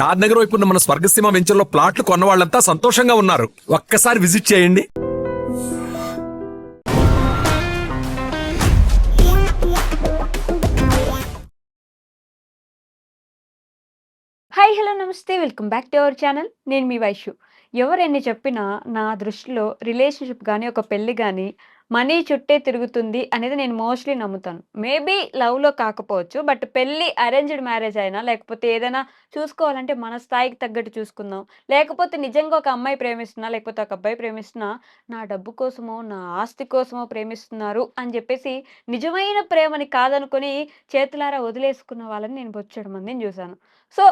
షాద్ నగర్ వైపు ఉన్న మన స్వర్గసీమ వెంచర్లో ప్లాట్లు కొన్న వాళ్ళంతా సంతోషంగా ఉన్నారు. ఒక్కసారి విజిట్ చేయండి. హాయ్ హలో నమస్తే welcome back to our channel. నేను మీ వైషు. ఎవరెన్ని చెప్పినా నా దృష్టిలో రిలేషన్షిప్ కానీ ఒక పెళ్ళి కానీ మనీ చుట్టే తిరుగుతుంది అనేది నేను మోస్ట్లీ నమ్ముతాను. మేబీ లవ్లో కాకపోవచ్చు, బట్ పెళ్ళి అరేంజ్డ్ మ్యారేజ్ అయినా లేకపోతే ఏదైనా చూసుకోవాలంటే మన స్థాయికి తగ్గట్టు చూసుకుందాం. లేకపోతే నిజంగా ఒక అమ్మాయి ప్రేమిస్తున్నా లేకపోతే ఒక అబ్బాయి ప్రేమిస్తున్నా నా డబ్బు కోసమో నా ఆస్తి కోసమో ప్రేమిస్తున్నారు అని చెప్పేసి నిజమైన ప్రేమని కాదనుకొని చేతులారా వదిలేసుకున్న వాళ్ళని నేను బొచ్చెడు మందిని చూశాను. సో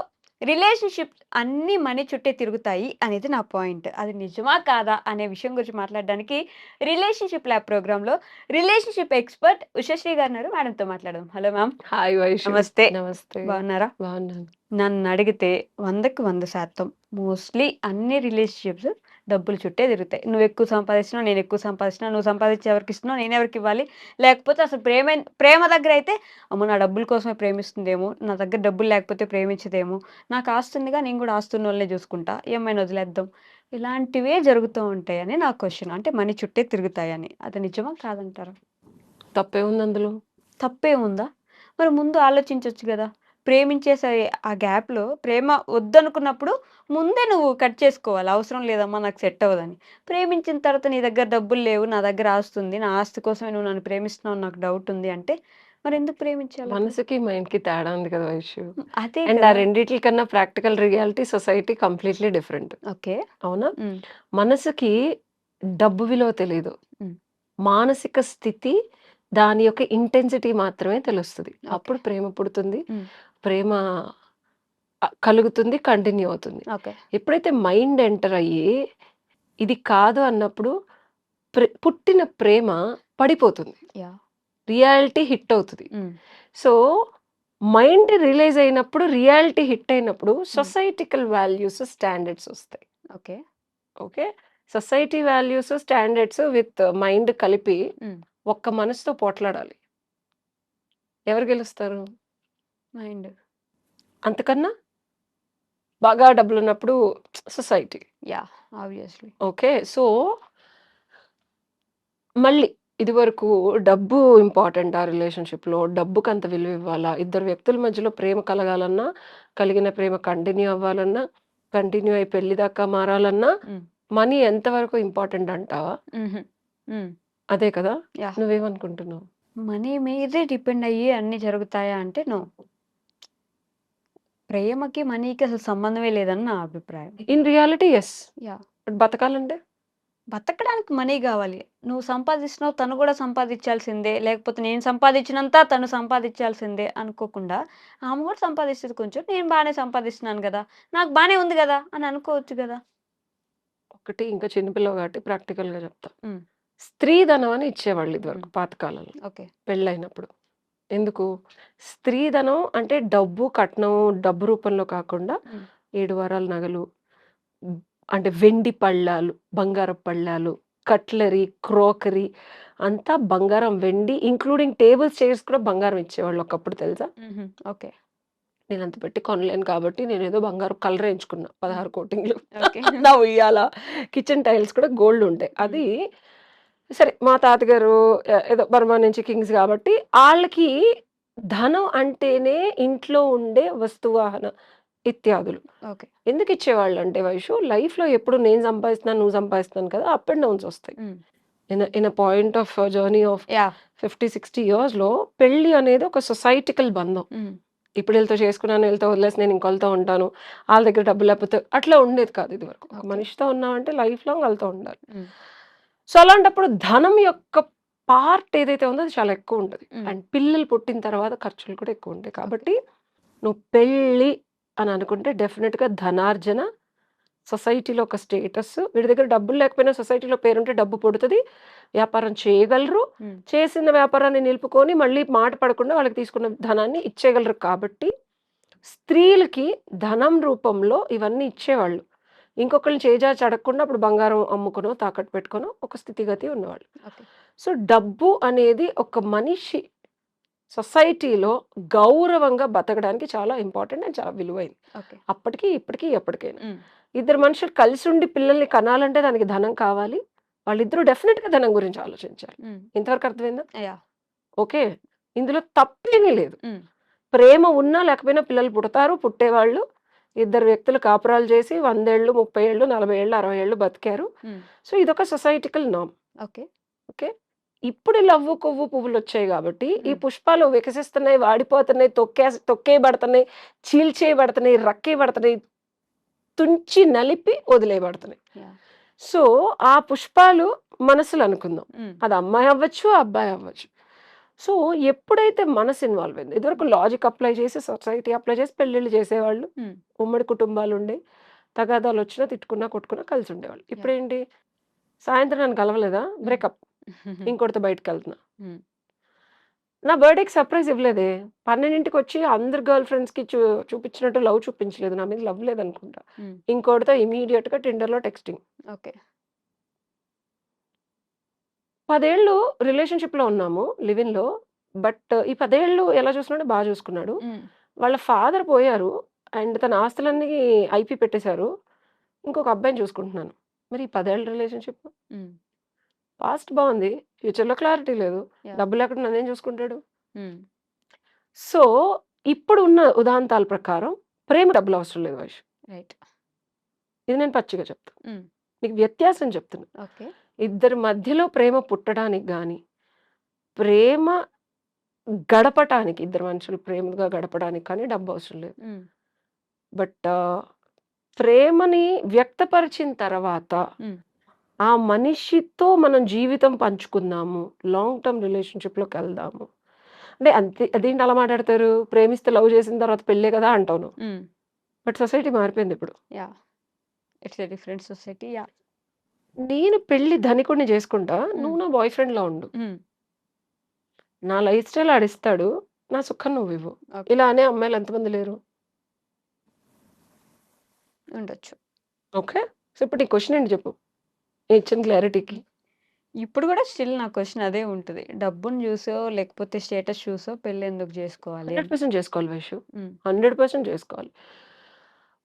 రిలేషన్‌షిప్ అన్నీ మనీ చుట్టే తిరుగుతాయి అనేది నా పాయింట్. అది నిజమా? కాదా? అనే విషయం గురించి మాట్లాడడానికి రిలేషన్‌షిప్ ల్యాబ్ ప్రోగ్రామ్‌లో రిలేషన్‌షిప్ ఎక్స్‌పర్ట్ ఉషశ్రీ గారున్నారు. మేడంతో మాట్లాడదాం. Hello ma'am. హాయ్ వైషు. నమస్తే. నమస్తే. బాగున్నారా? బాగున్నాను. నన్నడిగితే 100కి 100% మోస్ట్‌లీ అన్ని రిలేషన్‌షిప్స్ డబ్బులు చుట్టే తిరుగుతాయి. నువ్వెక్కువ సంపాదిస్తున్నావు, నేనెక్కువ సంపాదిస్తున్నా, నువ్వు సంపాదించి ఎవరికిస్తున్నావు, నేనెవరికివ్వాలి? లేకపోతే అసలు ప్రేమ దగ్గరైతే అమ్మో! నా డబ్బుల కోసమే ప్రేమిస్తుందేమో, నా దగ్గర డబ్బులు లేకపోతే ప్రేమించదేమో, నాకు ఆస్తుందిగా నేను కూడా ఆస్తున్నోళ్ళనే చూసుకుంటా, ఈ అమ్మాయిని వదిలేద్దాం. ఇలాంటివే జరుగుతూ ఉంటాయని నా క్వెషన్. అంటే మనీ చుట్టే తిరుగుతాయని. అది నిజమా? కాదంటారా? తప్పేముంది అందులో? తప్పేముందా? మరి ముందు ఆలోచించొచ్చు గదా! ప్రేమించేసే ఆ గ్యాప్‌లో ప్రేమ వద్దనుకున్నప్పుడు ముందే నువ్వు కట్ చేసుకోవాలి. అవసరం లేదమ్మా నాకు సెట్ అవ్వదని. ప్రేమించిన తర్వాత నీ దగ్గర డబ్బులు లేవు, నా దగ్గర ఆస్తుంది. నా ఆస్తి కోసమే నువ్వు నన్ను ప్రేమిస్తున్నావు నాకు డౌట్ ఉంది అంటే మరెందుకు ప్రేమించాలప్పుడు? మనసుకి, మైండ్‌కి తేడా ఉంది కదా వైషు. అదే అండ్ ఆ కదా! రెండిట్ల కన్నా practical reality society completely different. Okay. అవునా? హ్మ్. మనసుకి డబ్బు విలువ తెలీదు. హ్మ్. మానసిక స్థితి దాని యొక్క ఇంటెన్సిటీ మాత్రమే తెలుస్తది. ఓకే. అప్పుడు ప్రేమ పుడుతుంది. హ్మ్. ప్రేమ కలుగుతుంది. కంటిన్యూ అవుతుంది. ఓకే. ఎప్పుడైతే మైండ్ ఎంటర్ అయ్యి ఇది కాదు అన్నప్పుడు పుట్టిన ప్రేమ పడిపోతుంది. యాహ్! రియాలిటీ హిట్ అవుతది. హ్మ్. సో, మైండ్ రిలైజ్ అయినప్పుడు, రియాలిటీ హిట్ అయినప్పుడు హ్మ్. సొసైటికల్ వాల్యూస్, స్టాండర్డ్స్ ఒస్తాయి. Okay. Okay. Society values, standards with mind కలిపి హ్మ్. ఒక్క మనసుతో పోట్లాడాలి. ఎవరు గెలుస్తారు? మైండ్. అంతకన్నా బాగా డబ్బులున్నప్పుడు society. Yeah! Obviously. Okay. So, మళ్ళీ ఇదివరకు డబ్బు ఇంపార్టెంటా రిలేషన్‌షిప్‌లో? డబ్బుకంత విలువ ఇవ్వాలా? ఇద్దరు వ్యక్తుల మధ్యలో ప్రేమ కలగాలన్నా, కలిగిన ప్రేమ కంటిన్యూ అవ్వాలన్నా, కంటిన్యూ అయ్యి పెళ్లి దాకా మారాలన్నా, హ్మ్. మనీ ఎంతవరకు ఇంపార్టెంట్ అంటావా? హుహు. హ్మ్. అదే కదా! యాహ్! నువ్వేమనుకుంటున్నావు? మనీ మీదే డిపెండ్ అయ్యి అన్నీ జరుగుతాయా అంటే నో. ప్రేమకి, మనీకి అసలు సంబంధమే లేదని నా అభిప్రాయం. In reality yes. Yeah! But బతకాలంటే? బతకడానికి మనీ గావాలి. నువ్వు సంపాదిస్తున్నావు, తను గూడా సంపాదించాల్సిందే. లేకపోతే నేను సంపాదించినంత తను సంపాదించాల్సిందే అనుకోకుండా, ఆమె గూడా సంపాదిస్తది కొంచెం. నేను బానే సంపాదిస్తున్నాను గదా! నాకు బానే ఉంది గదా! అని అనుకోవచ్చు గదా! ఒకటి ఇంకా చిన్న పిల్లవు కాబట్టి ప్రాక్టికల్‌గా చెప్తా. హ్మ్. స్త్రీధనం అని ఇచ్చేవాళ్ళు హ్మ్. ఇదివరకు పాతకాలంలో. ఓకే. పెళ్ళైనప్పుడు. ఎందుకు? స్త్రీధనం అంటే డబ్బు, కట్నం, డబ్బు రూపంలో కాకుండా హ్మ్. 7 వారాల నగలు, హ్మ్, అంటే వెండి పళ్ళాలు, బంగారపు పళ్ళాలు, కట్లరీ, క్రోకరీ అంతా బంగారం, వెండి ఇంక్లూడింగ్ టేబుల్స్, చైర్స్ కూడా బంగారం ఇచ్చేవాళ్ళు ఒకప్పుడు తెలుసా? హుహు. ఓకే. నేనంత పెట్టి కొనలేను కాబట్టి నేనేదో బంగారపు కలర్ ఎంచుకున్నా. హ్మ్. 16 కోటింగ్‌లు. ఓకే. నా ఉయ్యాల, కిచెన్ టైల్స్ కూడా గోల్డ్ ఉంటాయి. హ్మ్. అది సరే మా తాతగారు ఏదో బర్మా నుంచి కింగ్స్ కాబట్టి ఆళ్ళకి ధనం అంటేనే ఇంట్లో ఉండే వస్తువాహన ఇత్యాదులు. ఓకే. ఎందుకిచ్చేవాళ్ళంటే వైషు లైఫ్‌లో ఎప్పుడు నేను సంపాదిస్తున్నాను, నువ్వు సంపాదిస్తున్నాను కదా! అప్ అండ్ డౌన్స్ ఒస్తాయి. హ్మ్. In a point of journey of yeah! 50, 60 ఇయర్స్‌లో పెళ్లి అనేది ఒక సొసైటికల్ బంధం. హ్మ్. ఇప్పుడు ఈళ్ళతో చేసుకున్నాను, ఈళ్ళతో వదిలేసి నేను ఇంకోళ్ళతో ఉంటాను. ఆళ్ళ దగ్గర డబ్బులు లేకపోతే అట్లా ఉండేది కాదు ఇదివరకు. ఒక ఓకే. మనిషితో ఉన్నామంటే లైఫ్ లాంగ్ ఆళ్ళతో ఉండాలి. హ్మ్. సో, అలాంటప్పుడు ధనం యొక్క పార్ట్ ఏదైతే ఉందో అది చాలా ఎక్కువుంటది. హ్మ్. అండ్ పిల్లలు పుట్టిన తర్వాత ఖర్చులు కూడా ఎక్కువుంటాయి. ఓకే. కాబట్టి నువ్వు పెళ్లి అని అనుకుంటే డెఫినిట్‌గా ధనార్జన, సొసైటీలో ఒక స్టేటస్, వీడి దగ్గర డబ్బులు లేకపోయినా సొసైటీలో పేరుంటే డబ్బు పుడతది. వ్యాపారం చేయగలరు. హ్మ్. చేసిన వ్యాపారాన్ని నిలుపుకొని మళ్ళీ మాట పడకుండా వాళ్ళకి తీసుకున్న ధనాన్ని ఇచ్చేయగలరు కాబట్టి, స్త్రీలకి ధనం రూపంలో ఇవన్నీ ఇచ్చేవాళ్ళు. ఇంకొకళ్ళని చేజార్చి అడగకుండా అప్పుడు బంగారం అమ్ముకునో, తాకట్టు పెట్టుకొనో ఒక స్థితిగతి ఉన్నవాళ్ళు. ఓకే. సో, డబ్బు అనేది ఒక మనిషి సొసైటీలో గౌరవంగా బతకడానికి చాలా ఇంపార్టెంట్ అండ్ చాలా విలువైంది. ఓకే. అప్పటికి, ఇప్పటికి, ఎప్పటికైనా. హ్మ్. ఇద్దరు మనుషులు కలిసుండి పిల్లల్ని కనాలంటే దానికి ధనం కావాలి. వాళ్ళిద్దరూ డెఫినిట్‌గా ధనం గురించి ఆలోచించాలి. హ్మ్. ఇంతవరకు అర్థమైందా? యాహ్! ఓకే. ఇందులో తప్పేమీ లేదు. హ్మ్. ప్రేమ ఉన్నా లేకపోయినా పిల్లలు పుడతారు, పుట్టేవాళ్ళు. ఇద్దరు వ్యక్తులు కాపురాలు చేసి 100 ఏళ్ళు, 30 ఏళ్ళు, 40 ఏళ్ళు, 60 ఏళ్ళు బతికారు. హ్మ్. సో, ఇదొక సొసైటికల్ నార్మ్. ఓకే. ఓకే. ఇప్పుడు ఈ లవ్వు, కొవ్వు, పువ్వులొచ్చాయి గాబట్టి, ఈ హ్మ్. పుష్పాలు వికసిస్తున్నాయి, వాడిపోతున్నాయి, తొక్కేయబడుతున్నాయి, చీల్చేయబడుతున్నాయి, రక్కేయబడుతున్నాయి, తుంచి నలిపి వదిలేయబడుతున్నాయి. యాహ్! సో, ఆ పుష్పాలు మనసులు అనుకుందాం. హ్మ్. అది అమ్మాయి అవ్వచ్చు, అబ్బాయి అవ్వచ్చు. సో, ఎప్పుడైతే మనసు ఇన్వాల్వ్ అయిందో, ఇదివరకు లాజిక్ అప్లై చేసి, సొసైటీ అప్లై చేసి పెళ్ళిళ్ళు చేసేవాళ్ళు. హ్మ్. ఉమ్మడి కుటుంబాలుండేయి. తగాదాలొచ్చినా, తిట్టుకున్నా, కొట్టుకున్నా కలిసుండేవాళ్ళు. యాహ్! ఇప్పుడేంటి? సాయంత్రం నన్ను కలవలేదా? హ్మ్. బ్రేకప్. ఇంకోడితో బయటికెళ్తున్నా. హ్మ్. నా బర్త్‌డేకి సర్ప్రైజ్ ఇవ్వలేదే. 12కి అందరు గర్ల్ ఫ్రెండ్స్‌కి చూపించినట్టు లవ్ చూపించలేదు. నా మీద లవ్ లేదనుకుంటా. హ్మ్. ఇంకోడితో ఇమ్మీడియేట్‌గా టిండర్‌లో టెక్స్టింగ్. ఓకే. 10 ఏళ్ళు రిలేషన్‌షిప్‌లో ఉన్నాము. లివ్ ఇన్‌లో. బట్ ఈ 10 ఏళ్ళు ఎలా చూసుకున్నాడో బా చూసుకున్నాడు. హ్మ్. వాళ్ళ ఫాదర్ పోయారు. అండ్ తన ఆస్తులన్నీ ఐపీ పెట్టేశారు. ఇంకొక అబ్బాయిని చూసుకుంటున్నాను. మరి ఈ 10 ఏళ్ల రిలేషన్‌షిప్ హ్మ్. పాస్ట్ బావుంది. ఫ్యూచర్‌లో క్లారిటీ లేదు. యాహ్! డబ్బు లేకుండా నన్నేం చూసుకుంటాడు? హ్మ్. సో, ఇప్పుడున్న ఉదాంతాల ప్రకారం ప్రేమ డబ్బులు అవసరం లేదు వైష్. రైట్. ఇది నేను పచ్చిగా చెప్తా. హ్మ్. నీకు వ్యత్యాసం చెప్తున్నా. ఓకే. ఇద్దరి మధ్యలో ప్రేమ పుట్టడానికి గాని, ప్రేమ గడపటానికి ఇద్దరు మనుషులు ప్రేమగా గడపడానికి కానీ డబ్బు అవసరం లేదు. హ్మ్. బట్ ప్రేమని వ్యక్తపరిచిన తర్వాత హ్మ్. ఆ మనిషితో మనం జీవితం పంచుకుందాము. Long term రిలేషన్‌షిప్‌లోకెళ్దాము. అంటే అంతే అదేంటి అలా మాట్లాడతారు? ప్రేమిస్తే లవ్ చేసిన తర్వాత పెళ్ళే కదా అంటావు నువ్వు. హ్మ్. బట్ సొసైటీ మారిపోయిందిప్పుడు. Yeah! It's a different society. Yeah! నేను పెళ్లి ధనికుడిని చేసుకుంటా. హ్మ్. నువ్వు నా బాయ్ ఫ్రెండ్‌లా ఉండు. హ్మ్. నా లైఫ్ స్టైల్ ఆడిస్తాడు. నా సుఖం నువ్వివ్వు. ఓకే. ఇలా అనే అమ్మాయిలు ఎంతమంది లేరు? ఉండొచ్చు. ఓకే. సో, ఇప్పుడు నీ క్వెషన్ ఏంటి చెప్పు? నేను ఇచ్చిన క్లారిటీకి. ఇప్పుడు గూడా స్టిల్ నా క్వెషన్ అదే ఉంటది. డబ్బుని జూసో, లేకపోతే స్టేటస్ చూసో పెళ్లెందుకు జేసుకోవాలి అని. 100% చేసుకోవాలి వైషు. హ్మ్. 100% చేసుకోవాలి.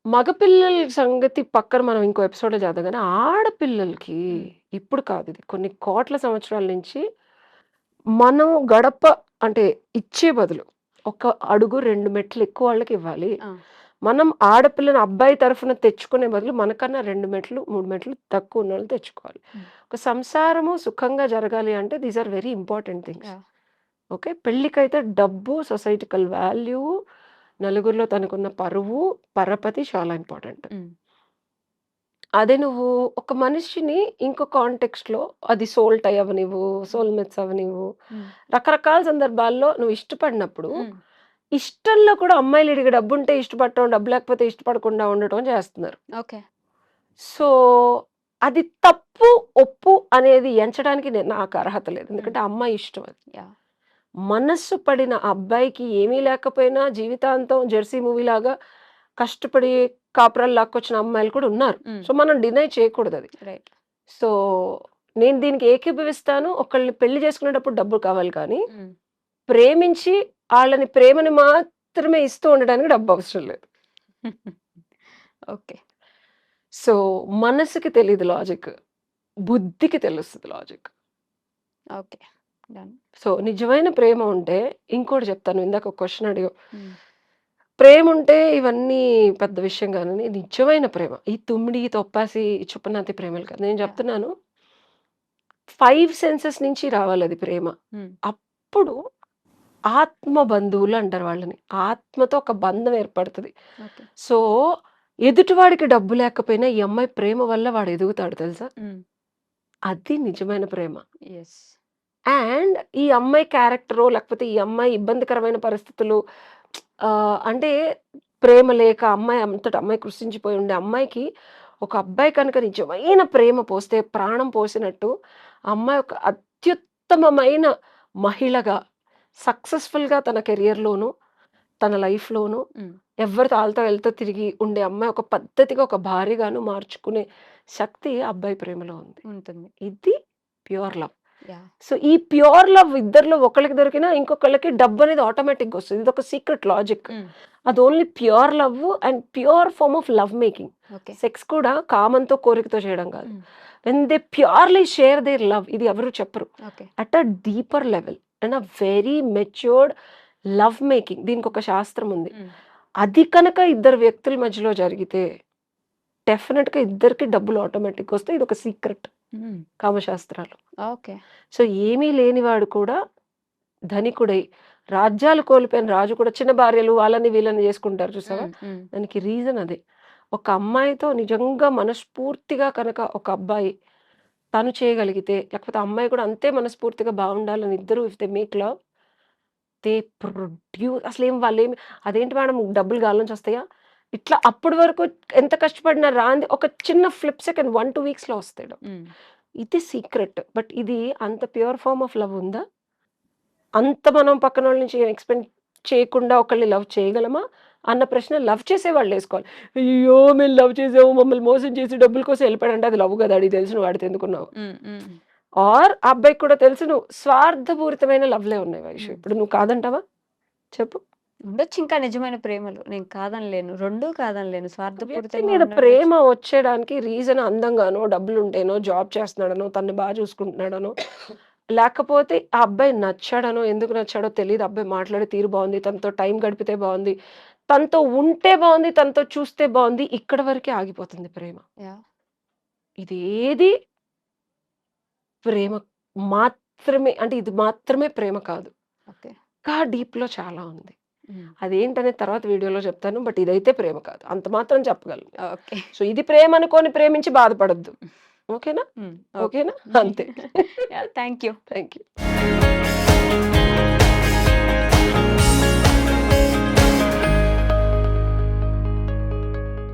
మగపిల్లల సంగతి పక్కన మనం ఇంకో ఎపిసోడ్‌లో చేద్దాం గానీ, ఆడపిల్లలకి హ్మ్. ఇప్పుడు కాదు ఇది. కొన్ని కోట్ల సంవత్సరాల నుంచి మనం గడప అంటే ఇచ్చే బదులు ఒక అడుగు 2 మెట్లు ఎక్కువ వాళ్ళకివ్వాలి. ఆ! మనం ఆడపిల్లని అబ్బాయి తరఫున తెచ్చుకునే బదులు మనకన్నా 2 మెట్లు, 3 మెట్లు తక్కువ ఉన్నోళ్ళని తెచ్చుకోవాలి. హ్మ్. ఒక సంసారము సుఖంగా జరగాలి అంటే these are very important things. Yeah! Okay. పెళ్ళికైతే డబ్బు, సొసైటికల్ వాల్యూ, నలుగురిలో తనకున్న పరువు, పరపతి చాలా ఇంపార్టెంట్. హ్మ్. అదే నువ్వు ఒక మనిషిని ఇంకో కాంటెక్స్ట్‌లో అది సోల్ టై అవ్వనివ్వు, హ్మ్. సోల్‌మేట్స్ అవ్వనివ్వు, హ్మ్. రకరకాల సందర్భాల్లో నువ్వు ఇష్టపడినప్పుడు, హ్మ్. ఇష్టంలో కూడా అమ్మాయిలు ఈడికి డబ్బుంటే ఇష్టపడటం, డబ్బు లేకపోతే ఇష్టపడకుండా ఉండటం చేస్తున్నారు. ఓకే. సో, అది తప్పు, ఒప్పు అనేది ఎంచడానికి నాకు అర్హత లేదు. హ్మ్. ఎందుకంటే ఆ అమ్మాయి ఇష్టం అది. యాహ్! మనస్సు పడిన అబ్బాయికి ఏమీ లేకపోయినా జీవితాంతం 'జెర్సీ' మూవీలాగా కష్టపడి కాపురాలు లాక్కొచ్చిన అమ్మాయిలు కూడా ఉన్నారు. హ్మ్. సో, మనం డినై చేయకూడదది. రైట్. సో, నేను దీనికి ఏకీభవిస్తాను. ఒకళ్ళని పెళ్లి చేసుకునేటప్పుడు డబ్బులు కావాలి కానీ, హ్మ్. ప్రేమించి ఆళ్ళని ప్రేమని మాత్రమే ఇస్తూ ఉండడానికి డబ్బవసరం లేదు. ఓకే. సో, మనసుకి తెలీదు లాజిక్. బుద్ధికి తెలుస్తది లాజిక్. ఓకే. డన్. సో, నిజమైన ప్రేమ ఉంటే ఇంకోటి చెప్తాను. ఇందాక ఒక క్వెషన్ అడిగావు. హ్మ్. ప్రేముంటే ఇవన్నీ పెద్ద విషయం కాదని నిజమైన ప్రేమ. ఈ తుమ్మిడి, తొప్పాసి, చుప్పనాతి ప్రేమలు కాదు. నేను యాహ్! చెప్తున్నాను 5 సెన్సెస్ నుంచి రావాలది ప్రేమ. హ్మ్. అప్పుడు ఆత్మ బంధువులు అంటారు వాళ్ళని. ఆత్మతో ఒక బంధం ఏర్పడతది. ఓకే. సో, ఎదుటివాడికి డబ్బు లేకపోయినా ఈ అమ్మాయి ప్రేమ వల్ల వాడు ఎదుగుతాడు తెలుసా? హ్మ్. అది నిజమైన ప్రేమ. యెస్. అండ్ ఈ అమ్మాయి క్యారెక్టరో లేకపోతే ఈ అమ్మాయి ఇబ్బందికరమైన పరిస్థితులు అంటే ప్రేమ లేక అమ్మాయి అంతట అమ్మాయి కృషించిపోయి ఉండే అమ్మాయికి ఒక అబ్బాయి కనుక నిజమైన ప్రేమ పోస్తే ప్రాణం పోసినట్టు ఆ అమ్మాయి ఒక అత్యుత్తమమైన మహిళగా సక్సెస్‌ఫుల్‌గా తన కెరియర్‌లోను, తన లైఫ్‌లోను హ్మ్. ఎవరితో ఆళ్ళతో ఈళ్ళతో తిరిగి ఉండే అమ్మాయి ఒక పద్ధతిగా ఒక భార్యగాను మార్చుకునే శక్తి ఆ అబ్బాయి ప్రేమలో ఉంది. ఉంటుంది. ఇది ప్యూర్ లవ్. యాహ్! సో ఈ ప్యూర్ లవ్ ఇద్దరిలో ఒకళ్ళకి దొరికినా ఇంకొకళ్ళకి డబ్బు అనేది ఆటోమేటిక్గా వస్తుంది. ఇది ఒక సీక్రెట్ లాజిక్. హ్మ్. అది only pure love and pure form of love making. Okay. Sex కూడా కామంతో కోరికతో చేయడం కాదు. Hmm. When they purely share their love, ఇది ఎవరు చెప్పరు. Okay. At a deeper level and a very matured love making, దీనికి ఒక శాస్త్రం ఉంది. హ్మ్. అది కనుక ఇద్దరు వ్యక్తుల మధ్యలో జరిగితే డెఫినెట్గా ఇద్దరికి డబ్బులు ఆటోమేటిక్గా వస్తాయి. ఇది ఒక సీక్రెట్ హ్మ్. కామశాస్త్రాలు. ఓకే. సో ఏమీ లేనివాడు కూడా ధనికుడై రాజ్యాలు కోల్పోయిన రాజు కూడా చిన్న భార్యలు వాళ్ళని వీళ్ళని చేసుకుంటారు చూసావా? హ్మ్. హ్మ్. దానికి రీజన్ అదే. ఒక అమ్మాయితో నిజంగా మనస్ఫూర్తిగా కనుక ఒక అబ్బాయి తను చేయగలిగితే, లేకపోతే ఆ అమ్మాయి కూడా అంతే మనస్ఫూర్తిగా బాగుండాలని ఇద్దరు if they make love, they అసలేం వాళ్ళేమి అదేంటి మేడం డబ్బులు గాలి నుంచి వస్తాయా? ఇట్లా అప్పటి వరకు ఎంత కష్టపడినా రాంది ఒక చిన్న ఫ్లిప్ సెకండ్ 1, 2 వీక్స్‌లో వస్తాయి డబ్బులు. హ్మ్. ఇది సీక్రెట్. బట్ ఇది అంత ప్యూర్ ఫార్మ్ ఆఫ్ లవ్ ఉందా? అంత మనం పక్కనోళ్ళ నుంచి ఎక్స్‌పెక్ట్ చేయకుండా ఒకళ్ళని లవ్ చేయగలమా? అన్న ప్రశ్న లవ్ చేసేవాళ్ళేసుకోవాలి. అయ్యో! మేము లవ్ చేసాము, మమ్మల్ని మోసం చేసి డబ్బుల కోసం ఎళ్ళిపోయాడంటే అది లవ్ కాదు. ఆడికి తెలుసు నువ్వు వాడితో ఎందుకున్నావో. హ్మ్. హ్మ్. ఆర్ ఆ అబ్బాయికి కూడా తెలుసు నువ్వు స్వార్థపూరితమైన లవ్‌లే ఉన్నాయి వైషు. హ్మ్. ఇప్పుడు నువ్వు కాదంటావా? చెప్పు. ఉండొచ్చు ఇంకా నిజమైన ప్రేమలు. నేను కాదనలేను. 2 కాదనలేను. వ్యక్తి స్వార్థపూరితంగా మీద ఉండుండొచ్చు. ప్రేమ వచ్చేయడానికి రీజన్ అందంగానో, డబ్బులుంటేనో, జాబ్ చేస్తున్నాడనో, తనని చూసుకుంటున్నాడనో, లేకపోతే ఆ అబ్బాయి నచ్చాడనో, ఎందుకు నచ్చాడో తెలీదు. అబ్బాయి మాట్లాడే తీరు బావుంది. తనతో టైం గడిపితే బావుంది. తనతో ఉంటే బావుంది. తనతో చూస్తే బావుంది. ఇక్కడి వరకే ఆగిపోతుంది ప్రేమ. యాహ్! ఇదేది ప్రేమ మాత్రమే అంటే ఇది మాత్రమే ప్రేమ కాదు. ఓకే. ఇంకా డీప్‌లో చాలా ఉంది. హ్మ్. అదేంటనేది తర్వాత వీడియోలో చెప్తాను. బట్ ఇదైతే ప్రేమ కాదు. అంత మాత్రం చెప్పగలను. ఓకే. సో ఇది ప్రేమ అనుకోని ప్రేమించి బాధపడొద్దు. ఓకేనా? హ్మ్. ఓకే. ఓకేనా? అంతే. Yeah! Thank you. Thank you.